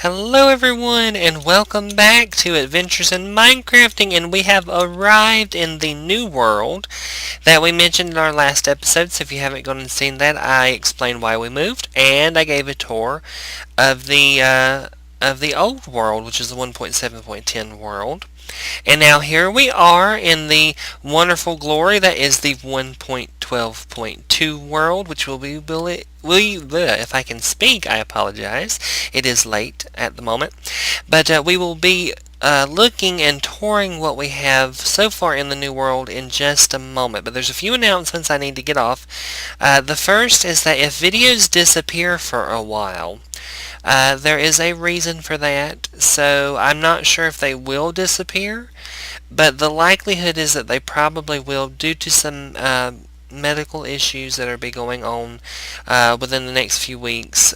Hello everyone and welcome back to Adventures in Minecrafting, and we have arrived in the new world that we mentioned in our last episode. So if you haven't gone and seen that, I explained why we moved and I gave a tour of the old world, which is the 1.7.10 world. And now here we are in the wonderful glory that is the 1.12.2 world, which if I can speak, I apologize. It is late at the moment. But we will be looking and touring what we have so far in the new world in just a moment. But there's a few announcements I need to get off. The first is that if videos disappear for a while, there is a reason for that, so I'm not sure if they will disappear, but the likelihood is that they probably will due to some medical issues that are be going on within the next few weeks.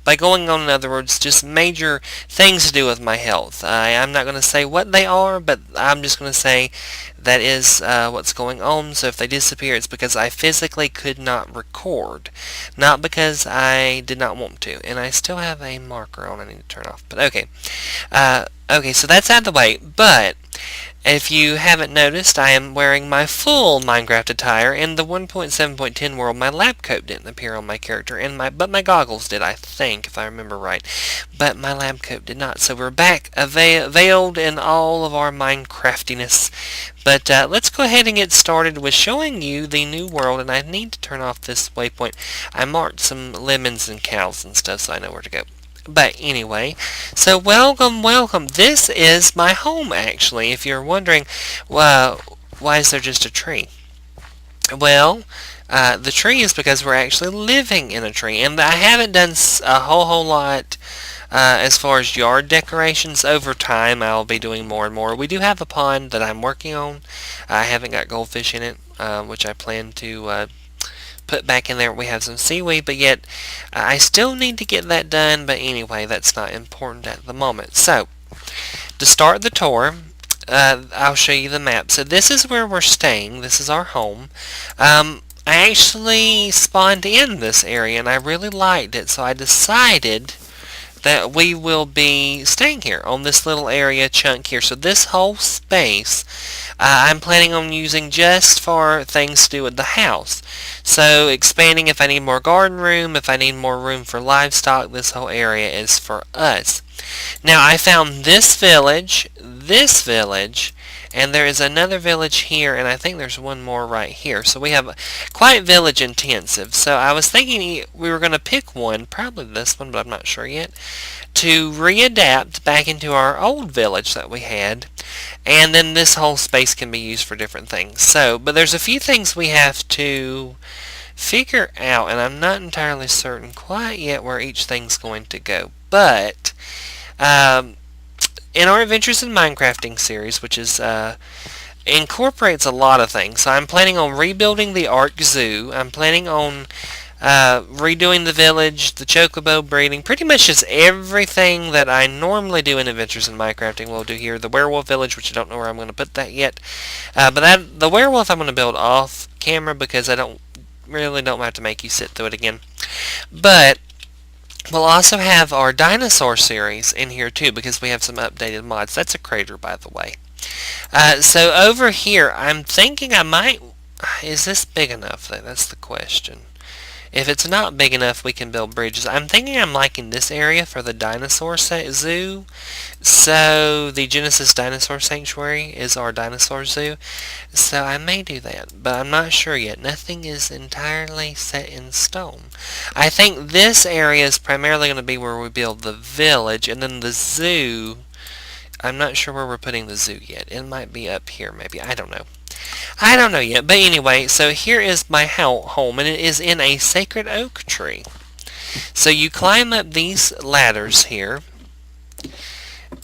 By going on, in other words, just major things to do with my health. I'm not going to say what they are, but I'm just going to say that is what's going on. So if they disappear, it's because I physically could not record, not because I did not want to. And I still have a marker on I need to turn off. But okay. Okay, so that's out of the way. But if you haven't noticed, I am wearing my full Minecraft attire. In the 1.7.10 world, my lab coat didn't appear on my character, but my goggles did, I think, if I remember right. But my lab coat did not. So we're back, veiled in all of our Minecraftiness. But let's go ahead and get started with showing you the new world. And I need to turn off this waypoint. I marked some lemons and cows and stuff, so I know where to go. But anyway, so welcome. This is my home, actually. If you're wondering, well, why is there just a tree? Well, the tree is because we're actually living in a tree. And I haven't done a whole lot as far as yard decorations. Over time, I'll be doing more and more. We do have a pond that I'm working on. I haven't got goldfish in it, which I plan to put back in there. We have some seaweed, but yet I still need to get that done. But anyway, that's not important at the moment. So to start the tour, I'll show you the map. So this is where we're staying. This is our home. I actually spawned in this area and I really liked it, so I decided that we will be staying here on this little area chunk here. So this whole space I'm planning on using just for things to do with the house. So expanding if I need more garden room, if I need more room for livestock, this whole area is for us. Now I found this village, and there is another village here, and I think there's one more right here. So we have quite village intensive. So I was thinking we were going to pick one, probably this one, but I'm not sure yet, to readapt back into our old village that we had. And then this whole space can be used for different things. So, but there's a few things we have to figure out, and I'm not entirely certain quite yet where each thing's going to go. But in our Adventures in Minecrafting series, which is incorporates a lot of things. So I'm planning on rebuilding the Ark Zoo. I'm planning on redoing the village, the chocobo breeding, pretty much just everything that I normally do in Adventures in Minecrafting we'll do here. The werewolf village, which I don't know where I'm going to put that yet. But the werewolf I'm going to build off camera because I don't have to make you sit through it again. But we'll also have our dinosaur series in here too, because we have some updated mods. That's a crater, by the way. So over here, I'm thinking I might... Is this big enough, though? That's the question. If it's not big enough, we can build bridges. I'm thinking I'm liking this area for the dinosaur zoo. So the Genesis Dinosaur Sanctuary is our dinosaur zoo. So I may do that, but I'm not sure yet. Nothing is entirely set in stone. I think this area is primarily going to be where we build the village, and then the zoo... I'm not sure where we're putting the zoo yet. It might be up here, maybe. I don't know. I don't know yet, but anyway, so here is my home, and it is in a sacred oak tree. So you climb up these ladders here,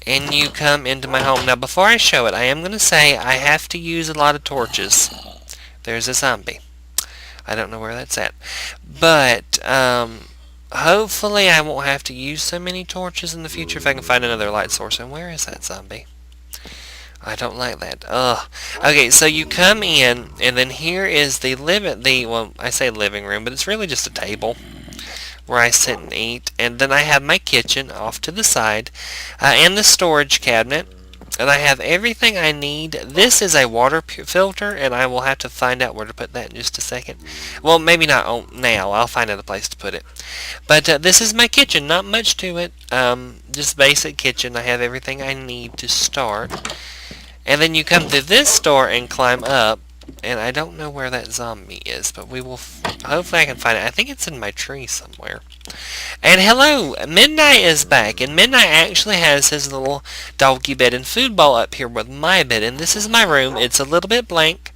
and you come into my home. Now, before I show it, I am going to say I have to use a lot of torches. There's a zombie. I don't know where that's at. But, hopefully I won't have to use so many torches in the future if I can find another light source. And where is that zombie? I don't like that. Ugh. Okay, so you come in, and then here is well, I say living room, but it's really just a table. where I sit and eat. And then I have my kitchen off to the side, and the storage cabinet. And I have everything I need. This is a water filter, and I will have to find out where to put that in just a second. Well, maybe not now. I'll find out a place to put it. But this is my kitchen. Not much to it. Just basic kitchen. I have everything I need to start. And then you come to this door and climb up. And I don't know where that zombie is, but we will... hopefully I can find it. I think it's in my tree somewhere. And hello! Midnight is back. And Midnight actually has his little doggy bed and food bowl up here with my bed. And this is my room. It's a little bit blank.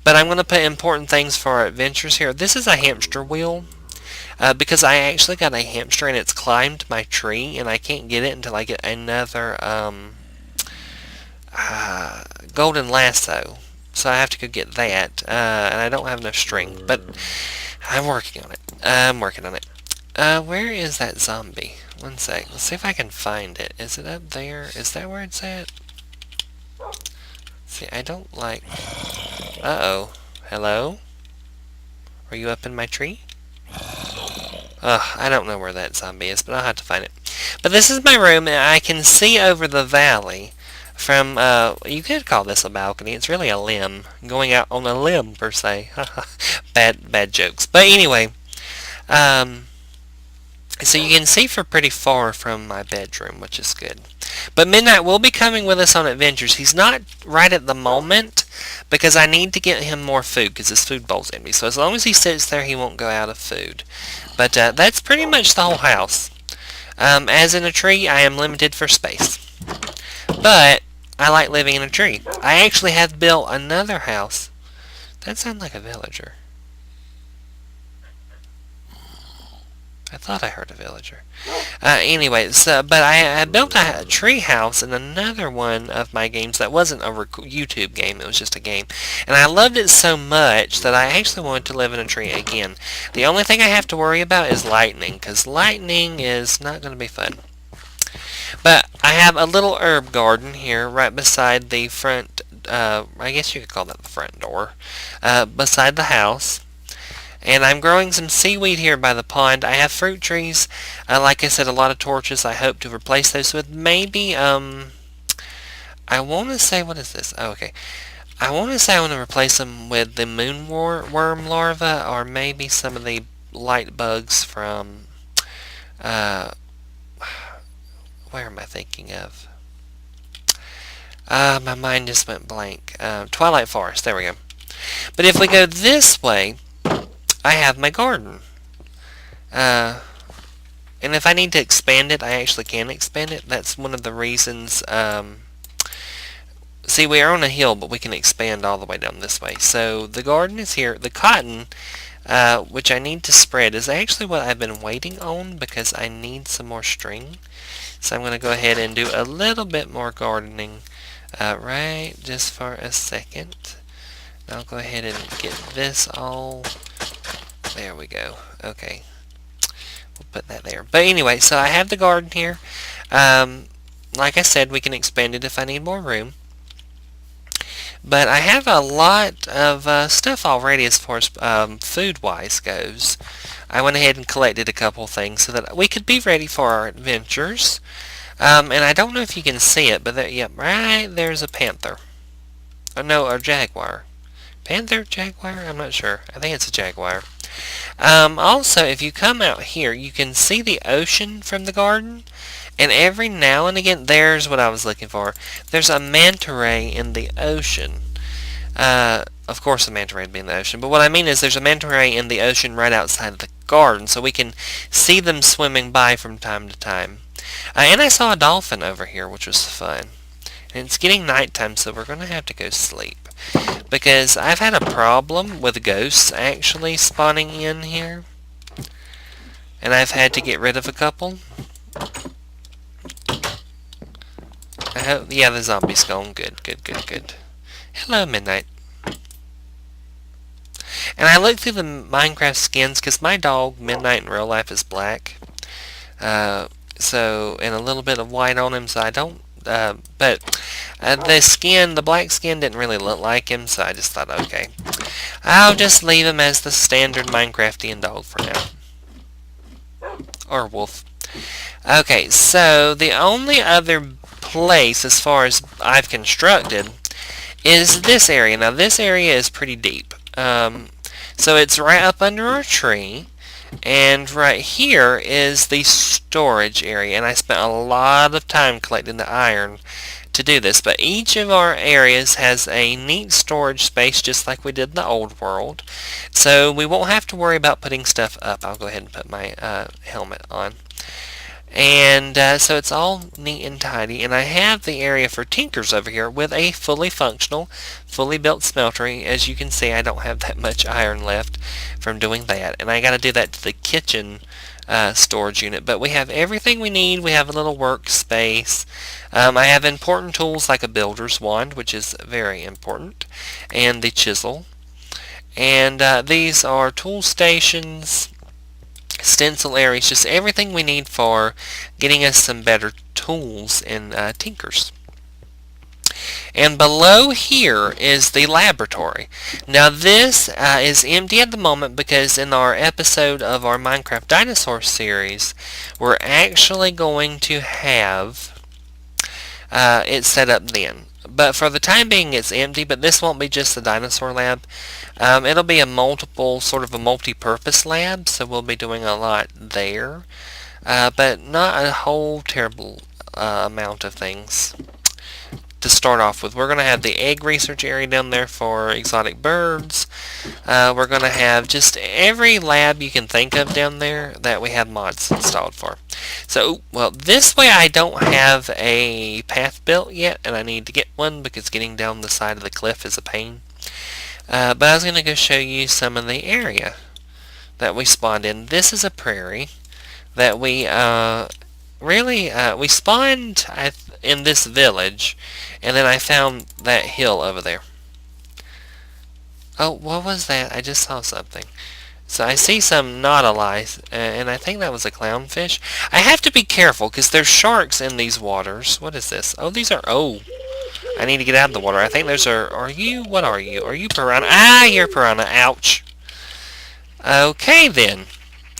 But I'm going to put important things for our adventures here. This is a hamster wheel. Because I actually got a hamster and it's climbed my tree. And I can't get it until I get another golden lasso. So I have to go get that, and I don't have enough string, but I'm working on it. Where is that zombie? One sec. Let's see if I can find it. Is it up there? Is that where it's at? See, I don't like... Uh-oh. Hello? Are you up in my tree? I don't know where that zombie is, but I'll have to find it. But this is my room, and I can see over the valley. From, you could call this a balcony. It's really a limb. Going out on a limb, per se. Bad jokes. But anyway, so you can see for pretty far from my bedroom, which is good. But Midnight will be coming with us on adventures. He's not right at the moment, because I need to get him more food, because his food bowl's empty. So as long as he sits there, he won't go out of food. But that's pretty much the whole house. As in a tree, I am limited for space. But I like living in a tree. I actually have built another house. That sounds like a villager. I thought I heard a villager. Anyway, but I built a tree house in another one of my games that wasn't a YouTube game. It was just a game. And I loved it so much that I actually wanted to live in a tree again. The only thing I have to worry about is lightning, because lightning is not going to be fun. But I have a little herb garden here right beside the front, I guess you could call that the front door, beside the house. And I'm growing some seaweed here by the pond. I have fruit trees, like I said, a lot of torches. I hope to replace those with maybe, I want to say, what is this? Oh, okay. I want to say I want to replace them with the moonworm larva, or maybe some of the light bugs from, where am I thinking of? My mind just went blank. Twilight Forest, there we go. But if we go this way, I have my garden. And if I need to expand it, I actually can expand it. That's one of the reasons. See, we are on a hill, but we can expand all the way down this way. So the garden is here. The cotton, which I need to spread, is actually what I've been waiting on because I need some more string. So I'm going to go ahead and do a little bit more gardening right just for a second. I'll go ahead and get this all... There we go. Okay. We'll put that there. But anyway, so I have the garden here. Like I said, we can expand it if I need more room. But I have a lot of stuff already as far as food-wise goes. I went ahead and collected a couple things so that we could be ready for our adventures. And I don't know if you can see it, but there, yep, right there's a panther. Oh, no, a jaguar. Panther? Jaguar? I'm not sure. I think it's a jaguar. Also, if you come out here, you can see the ocean from the garden. And every now and again, there's what I was looking for. There's a manta ray in the ocean. Of course, a manta ray would be in the ocean. But what I mean is there's a manta ray in the ocean right outside of the garden. So we can see them swimming by from time to time. And I saw a dolphin over here, which was fun. And it's getting nighttime, so we're going to have to go sleep. Because I've had a problem with ghosts actually spawning in here. And I've had to get rid of a couple. I hope, yeah, the zombie's gone. Good. Hello, Midnight. And I looked through the Minecraft skins because my dog, Midnight, in real life is black. So, and a little bit of white on him, so I don't, but the skin, the black skin didn't really look like him, so I just thought, okay, I'll just leave him as the standard Minecraftian dog for now. Or wolf. Okay, so the only other place as far as I've constructed is this area. Now this area is pretty deep. So it's right up under our tree. And right here is the storage area. And I spent a lot of time collecting the iron to do this. But each of our areas has a neat storage space just like we did in the old world. So we won't have to worry about putting stuff up. I'll go ahead and put my helmet on. And so it's all neat and tidy. And I have the area for tinkers over here with a fully functional, fully built smeltery. As you can see, I don't have that much iron left from doing that. And I got to do that to the kitchen storage unit. But we have everything we need. We have a little workspace. I have important tools like a builder's wand, which is very important, and the chisel. And these are tool stations, stencil areas, just everything we need for getting us some better tools in Tinkers. And below here is the laboratory. Now this is empty at the moment because in our episode of our Minecraft Dinosaur series, we're actually going to have it set up then. But for the time being it's empty, but this won't be just the dinosaur lab. It'll be a sort of a multi-purpose lab, so we'll be doing a lot there. But not a whole terrible amount of things to start off with. We're going to have the egg research area down there for exotic birds. We're going to have just every lab you can think of down there that we have mods installed for. So, well, this way I don't have a path built yet, and I need to get one because getting down the side of the cliff is a pain. But I was going to go show you some of the area that we spawned in. This is a prairie that we we spawned in this village, and then I found that hill over there. Oh, what was that? I just saw something. So I see some nautilus, and I think that was a clownfish. I have to be careful because there's sharks in these waters. What is this? Oh, these are... Oh, I need to get out of the water. I think those are... Are you... What are you? Are you piranha? Ah, you're piranha. Ouch. Okay, then.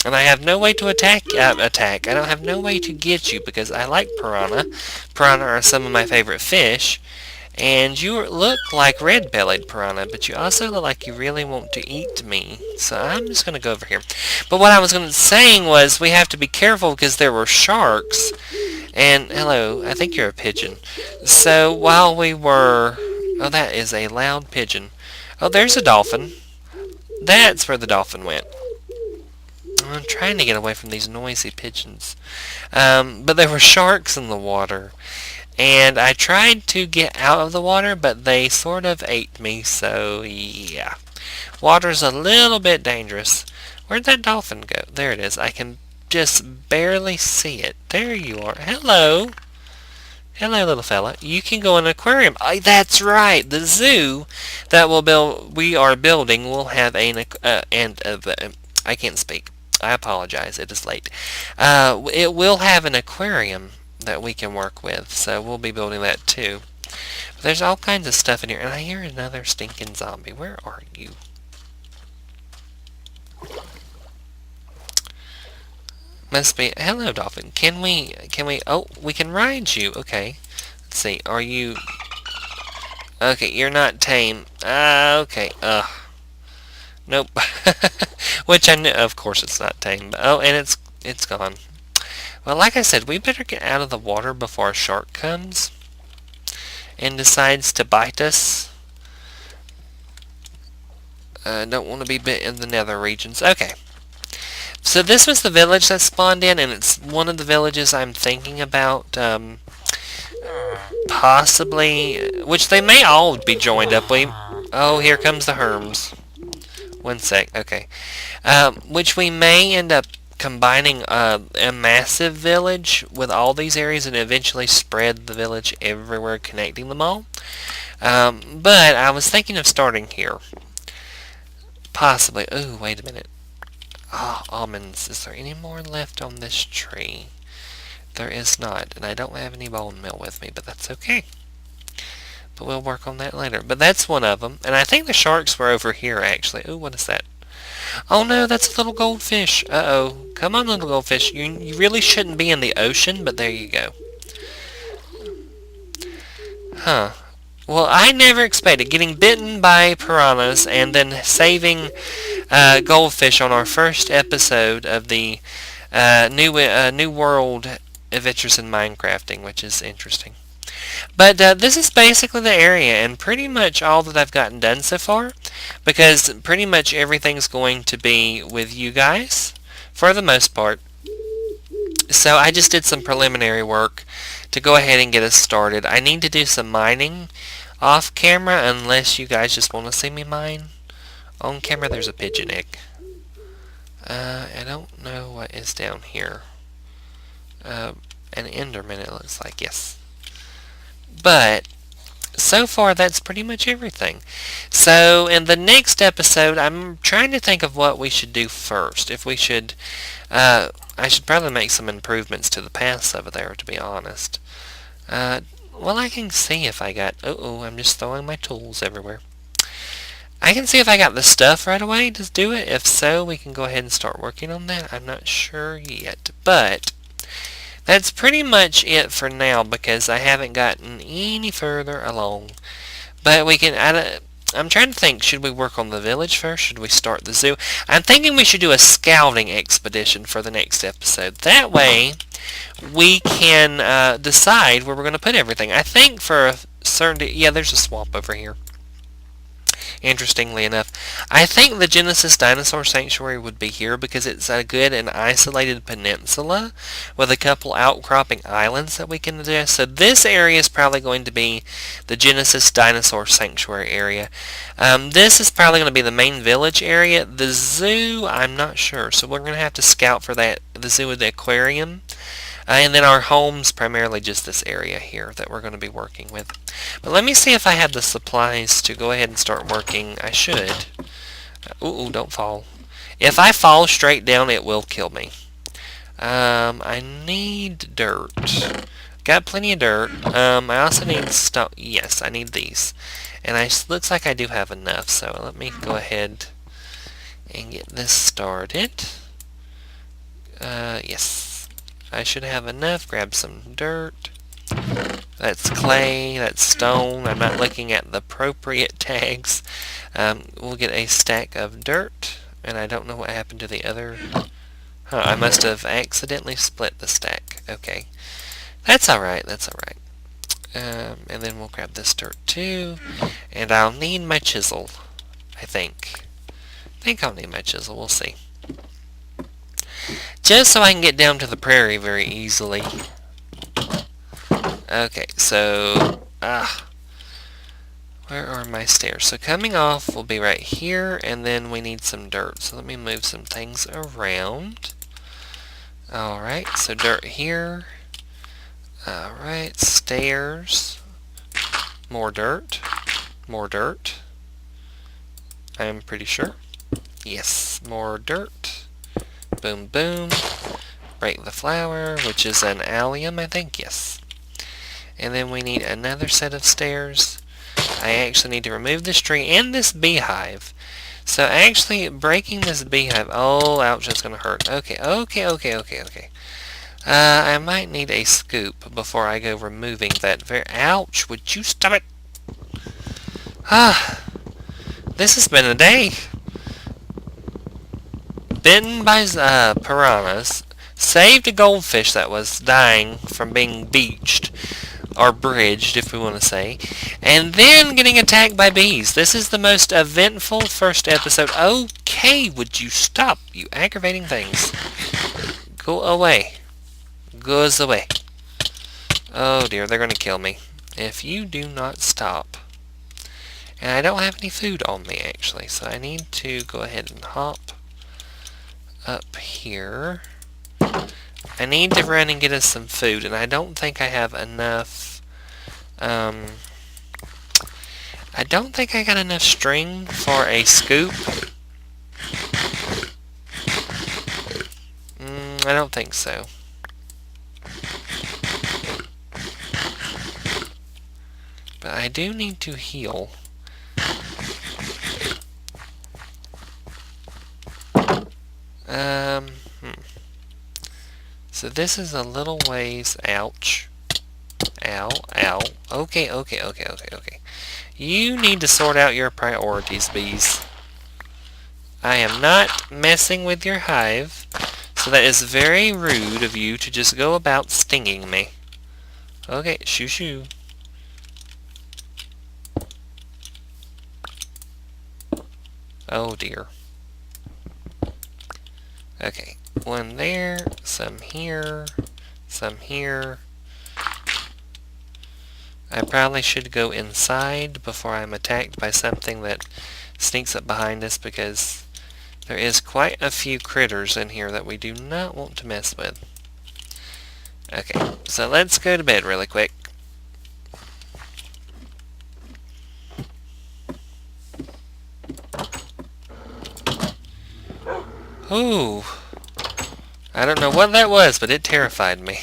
And I have no way to attack. I don't have no way to get you because I like piranha. Piranha are some of my favorite fish. And you look like red-bellied piranha, but you also look like you really want to eat me. So I'm just going to go over here. But what I was saying was we have to be careful because there were sharks. And, hello, I think you're a pigeon. So while we were... Oh, that is a loud pigeon. Oh, there's a dolphin. That's where the dolphin went. I'm trying to get away from these noisy pigeons. But there were sharks in the water. And I tried to get out of the water, but they sort of ate me, so yeah. Water's a little bit dangerous. Where'd that dolphin go? There it is. I can just barely see it. There you are. Hello. Hello, little fella. You can go in an aquarium. That's right. The zoo that we are building will have I can't speak. I apologize. It is late. It will have an aquarium that we can work with, so we'll be building that too. But there's all kinds of stuff in here, and I hear another stinking zombie. Where are you? Must be... Hello, dolphin. Can we... Oh, we can ride you. Okay. Let's see. Are you... Okay, you're not tame. Okay. Nope. Which I knew... Of course it's not tame. But, oh, and it's gone. Well, like I said, we better get out of the water before a shark comes and decides to bite us. Don't want to be bit in the nether regions. Okay. So this was the village that spawned in, and it's one of the villages I'm thinking about possibly, which they may all be joined up. Oh, here comes the Herms. One sec. Okay. Which we may end up combining a massive village with all these areas and eventually spread the village everywhere, connecting them all. But I was thinking of starting here. Possibly. Ooh, wait a minute. Oh, almonds. Is there any more left on this tree? There is not, and I don't have any bone meal with me, but that's okay. But we'll work on that later. But that's one of them, and I think the sharks were over here, actually. Ooh, what is that? Oh no, that's a little goldfish. Uh-oh. Come on, little goldfish. You really shouldn't be in the ocean, but there you go. Huh. Well, I never expected getting bitten by piranhas and then saving goldfish on our first episode of the New World Adventures in Minecrafting, which is interesting. But this is basically the area and pretty much all that I've gotten done so far, because pretty much everything's going to be with you guys for the most part. So I just did some preliminary work to go ahead and get us started. I need to do some mining off camera unless you guys just want to see me mine. On camera there's a pigeon egg. I don't know what is down here. An Enderman it looks like, yes. But so far that's pretty much everything. So in the next episode I'm trying to think of what we should do first. If we should I should probably make some improvements to the paths over there, to be honest. Well, I can see if I got... I'm just throwing my tools everywhere. I can see if I got the stuff right away to do it. If so, we can go ahead and start working on that. I'm not sure yet, but that's pretty much it for now because I haven't gotten any further along. But we can... I'm trying to think, should we work on the village first? Should we start the zoo? I'm thinking we should do a scouting expedition for the next episode. That way, we can decide where we're going to put everything. I think for a certain... Yeah, there's a swamp over here. Interestingly enough, I think the Genesis Dinosaur Sanctuary would be here because it's a good and isolated peninsula with a couple outcropping islands that we can do. So this area is probably going to be the Genesis Dinosaur Sanctuary area. This is probably going to be the main village area. The zoo, I'm not sure. So we're going to have to scout for that, the zoo with the aquarium. And then our home's primarily just this area here that we're going to be working with. But let me see if I have the supplies to go ahead and start working. I should. Don't fall. If I fall straight down, it will kill me. I need dirt. Got plenty of dirt. I also need stuff. Yes, I need these. And it looks like I do have enough. So let me go ahead and get this started. Yes. I should have enough. Grab some dirt. That's clay. That's stone. I'm not looking at the appropriate tags. We'll get a stack of dirt. And I don't know what happened to the other. I must have accidentally split the stack. Okay. That's alright. That's alright. And then we'll grab this dirt too. And I'll need my chisel. I think I'll need my chisel. We'll see. Just so I can get down to the prairie very easily. Okay, so... where are my stairs? So coming off will be right here, and then we need some dirt. So let me move some things around. Alright, so dirt here. Alright, stairs. More dirt. More dirt. I'm pretty sure. Yes, more dirt. Boom, boom. Break the flower, which is an allium, I think. Yes. And then we need another set of stairs. I actually need to remove this tree and this beehive. So actually, breaking this beehive... Oh, ouch, that's going to hurt. Okay. I might need a scoop before I go removing that Ouch, would you stop it? This has been a day. Bitten by piranhas, saved a goldfish that was dying from being beached, or bridged if we want to say, and then getting attacked by bees. This is the most eventful first episode. Okay, would you stop, you aggravating things. Go away. Goes away. Oh dear, they're going to kill me if you do not stop. And I don't have any food on me actually, so I need to go ahead and hop up here. I need to run and get us some food, and I don't think I have enough. I don't think I got enough string for a scoop. I don't think so. But I do need to heal. So this is a little ways. Ouch. Ow, ow. Okay. You need to sort out your priorities, bees. I am not messing with your hive, so that is very rude of you to just go about stinging me. Okay, shoo shoo. Oh dear. Okay, one there, some here, some here. I probably should go inside before I'm attacked by something that sneaks up behind us, because there is quite a few critters in here that we do not want to mess with. Okay, so let's go to bed really quick. Ooh. I don't know what that was, but it terrified me.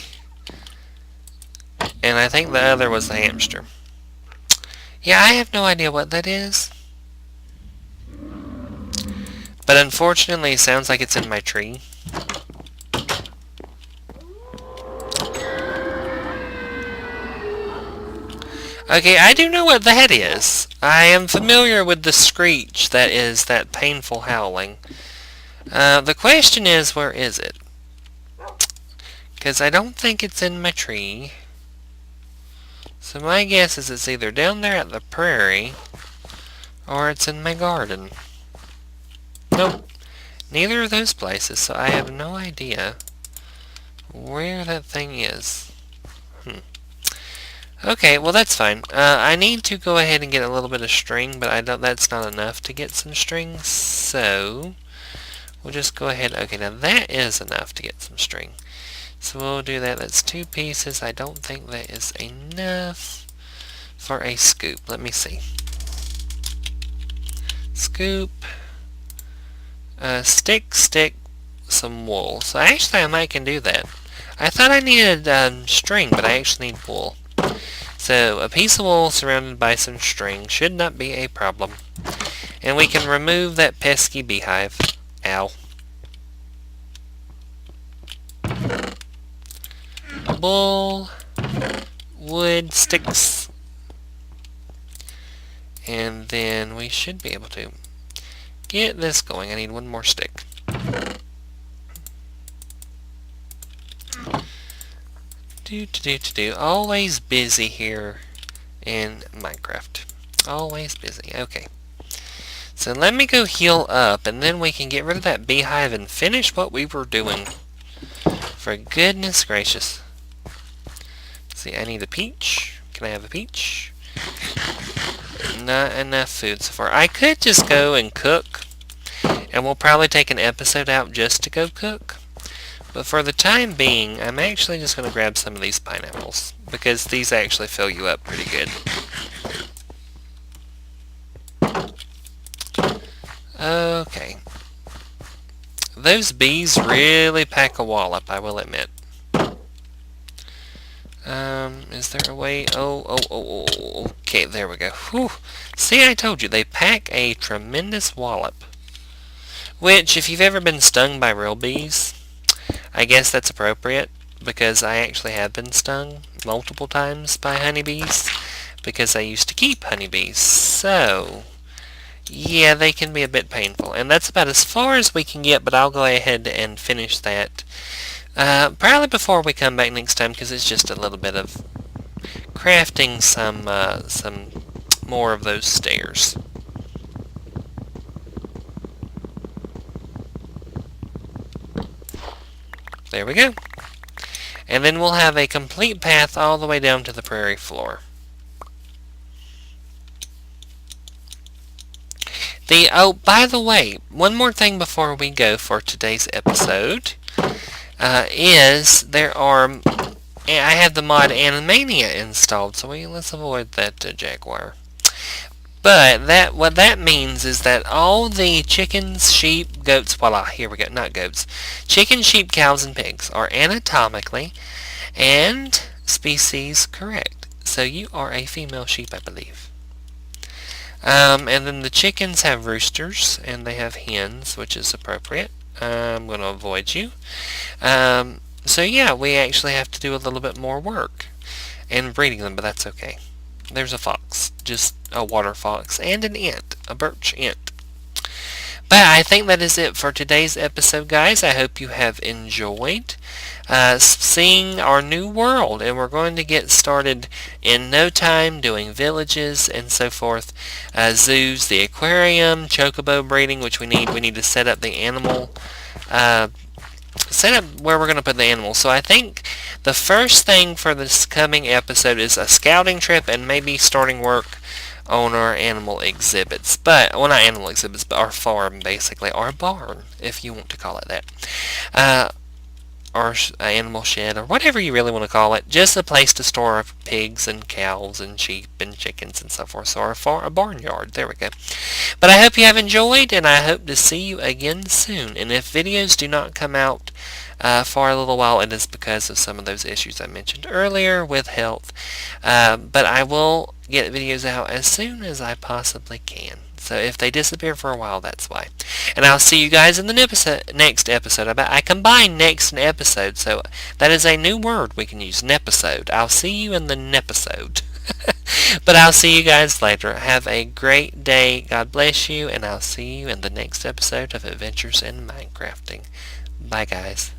And I think the other was the hamster. Yeah, I have no idea what that is. But unfortunately, it sounds like it's in my tree. Okay, I do know what that is. I am familiar with the screech that is that painful howling. The question is, where is it? Because I don't think it's in my tree. So my guess is it's either down there at the prairie, or it's in my garden. Nope. Neither of those places, so I have no idea where that thing is. Okay, well that's fine. I need to go ahead and get a little bit of string, but that's not enough to get some string, so we'll just go ahead. Okay, now that is enough to get some string. So we'll do that. That's 2 pieces. I don't think that is enough for a scoop. Let me see. Scoop. Stick, some wool. So actually I can do that. I thought I needed string, but I actually need wool. So a piece of wool surrounded by some string should not be a problem. And we can remove that pesky beehive. Ow. Wool, wood, sticks, and then we should be able to get this going. I need one more stick. Always busy here in Minecraft. Always busy. Okay. So let me go heal up, and then we can get rid of that beehive and finish what we were doing. For goodness gracious. See, I need a peach. Can I have a peach? Not enough food so far. I could just go and cook, and we'll probably take an episode out just to go cook. But for the time being, I'm actually just going to grab some of these pineapples, because these actually fill you up pretty good. Okay. Those bees really pack a wallop, I will admit. Is there a way? Okay, there we go. Whew. See, I told you, they pack a tremendous wallop. Which, if you've ever been stung by real bees, I guess that's appropriate, because I actually have been stung multiple times by honeybees, because I used to keep honeybees. So, yeah, they can be a bit painful. And that's about as far as we can get, but I'll go ahead and finish that probably before we come back next time, because it's just a little bit of crafting some more of those stairs. There we go. And then we'll have a complete path all the way down to the prairie floor. Oh, by the way, one more thing before we go for today's episode is I have the mod Animania installed, so let's avoid that Jaguar. But what that means is that all the chickens, sheep, goats, voila, here we go, not goats, chicken, sheep, cows, and pigs are anatomically and species correct. So you are a female sheep, I believe. And then the chickens have roosters, and they have hens, which is appropriate. I'm going to avoid you. So yeah, we actually have to do a little bit more work in breeding them, but that's okay. There's a fox, just a water fox, and an ant, a birch ant. But I think that is it for today's episode, guys. I hope you have enjoyed seeing our new world, and we're going to get started in no time doing villages and so forth, zoos, the aquarium, chocobo breeding, which we need to set up the animal set up where we're going to put the animals. So I think the first thing for this coming episode is a scouting trip and maybe starting work on our animal exhibits. But, well, not animal exhibits, but our farm, basically. Our barn, if you want to call it that. Or animal shed, or whatever you really want to call it. Just a place to store our pigs and cows and sheep and chickens and so forth. So a barnyard. There we go. But I hope you have enjoyed, and I hope to see you again soon. And if videos do not come out for a little while, it is because of some of those issues I mentioned earlier with health. But I will get videos out as soon as I possibly can. So if they disappear for a while, that's why. And I'll see you guys in the next episode. I combine next and episode, so that is a new word we can use, nepisode. I'll see you in the nepisode. But I'll see you guys later. Have a great day. God bless you, and I'll see you in the next episode of Adventures in Minecrafting. Bye, guys.